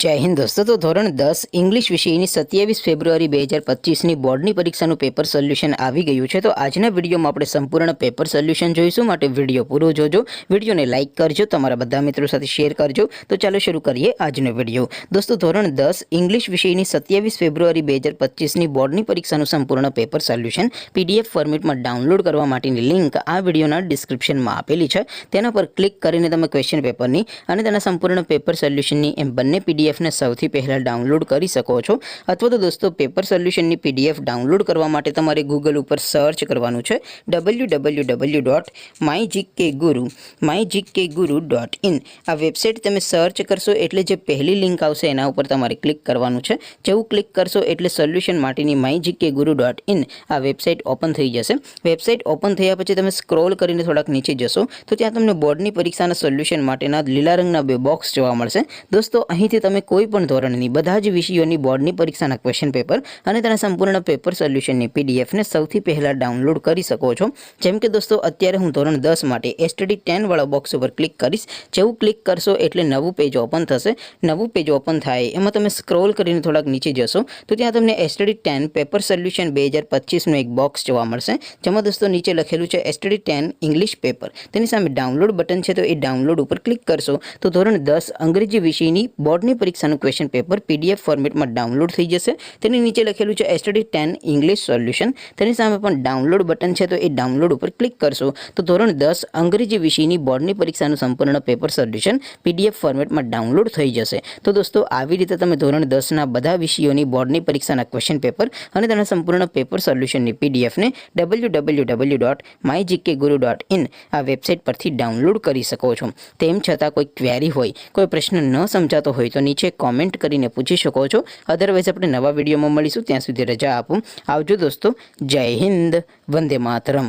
जय हिंद दोस्तों। तो धोरण 10 इंग्लिश विषयની 27 ફેબ્રુઆરી 2025ની બોર્ડની પરીક્ષાનું પેપર સોલ્યુશન આવી ગયું છે। તો આજના વિડીયોમાં આપણે સંપૂર્ણ પેપર સોલ્યુશન જોઈશું, માટે વિડીયો પૂરો જોજો, વિડીયોને લાઇક કરજો, તમારા બધા મિત્રો સાથે શેર કરજો। તો ચાલો શરૂ કરીએ આજનો વિડીયો। દોસ્તો ધોરણ 10 ઇંગ્લિશ વિષયની 27 ફેબ્રુઆરી 2025ની બોર્ડની પરીક્ષાનું સંપૂર્ણ પેપર સોલ્યુશન પીડીએફ ફોર્મેટમાં ડાઉનલોડ કરવા માટેની લિંક આ વિડીયોના ડિસ્ક્રિપ્શનમાં આપેલી છે। તેના પર ક્લિક કરીને તમે ક્વેશ્ચન પેપરની અને તેના સંપૂર્ણ પેપર સોલ્યુશનની એમ બંને પીડીએફ ने સૌથી પહેલા ડાઉનલોડ કરી શકો છો। અથવા તો દોસ્તો પેપર સોલ્યુશનની પીડીએફ ડાઉનલોડ કરવા માટે તમારે ગૂગલ ઉપર સર્ચ કરવાનું છે www.mygkguru.in। આ વેબસાઇટ તમે સર્ચ કરશો એટલે જે પહેલી લિંક આવશે એના ઉપર તમારે ક્લિક કરવાનું છે। જેવું ક્લિક કરશો એટલે સોલ્યુશન માટેની mygkguru.in આ વેબસાઇટ ઓપન થઈ જશે। વેબસાઇટ ઓપન થયા પછી તમે સ્ક્રોલ કરીને થોડાક નીચે જશો તો ત્યાં તમને બોર્ડની પરીક્ષાના સોલ્યુશન માટેના લીલા રંગના બે બોક્સ જોવા મળશે। દોસ્તો અહીંથી તમે કોઈ પણ ધોરણની બધા જ વિષયોની બોર્ડની પરીક્ષાના ક્વેશ્ચન પેપર અને તેના સંપૂર્ણ પેપર સોલ્યુશનની પીડીએફને સૌથી પહેલા ડાઉનલોડ કરી શકો છો। જેમ કે દોસ્તો અત્યારે હું ધોરણ 10 માટે એસટીડી 10 વાળા બોક્સ ઉપર ક્લિક કરીશ। જેવું ક્લિક કરશો એટલે નવું પેજ ઓપન થશે। નવું પેજ ઓપન થાય એમાં તમે સ્ક્રોલ કરીને થોડાક નીચે જશો તો ત્યાં તમને એસટીડી 10 પેપર સોલ્યુશન 2025નું એક બોક્સ જોવા મળશે, જેમાં દોસ્તો નીચે લખેલું છે એસટીડી 10 ઇંગ્લિશ પેપર। તેની સામે ડાઉનલોડ બટન છે, તો એ ડાઉનલોડ ઉપર ક્લિક કરશો તો ધોરણ 10 અંગ્રેજી વિષયની બોર્ડની પરીક્ષાનું ક્વેશ્ચન પેપર પીડીએફ ફોર્મેટમાં ડાઉનલોડ થઈ જશે। તેની નીચે લખેલું છે એસટીડી 10 ઇંગ્લિશ સોલ્યુશન, તેની સામે પણ ડાઉનલોડ બટન છે, તો એ ડાઉનલોડ ઉપર ક્લિક કરશો તો ધોરણ 10 અંગ્રેજી વિષયની બોર્ડની પરીક્ષાનું સંપૂર્ણ પેપર સોલ્યુશન પીડીએફ ફોર્મેટમાં ડાઉનલોડ થઈ જશે। તો દોસ્તો આવી રીતે તમે ધોરણ 10ના બધા વિષયોની બોર્ડની પરીક્ષાના ક્વેશ્ચન પેપર અને તેના સંપૂર્ણ પેપર સોલ્યુશનની પીડીએફને www.mygkguru.in આ વેબસાઇટ પરથી ડાઉનલોડ કરી શકો છો। તેમ છતાં કોઈ ક્વેરી હોય, કોઈ પ્રશ્ન ન સમજાતો હોય તો નીચે કોમેન્ટ કરીને પૂછી શકો છો। અધરવાઇઝ આપણે નવા વિડીયોમાં મળીશું, ત્યાં સુધી રજા આપો। આવજો દોસ્તો, જય હિન્દ, વંદે માતરમ।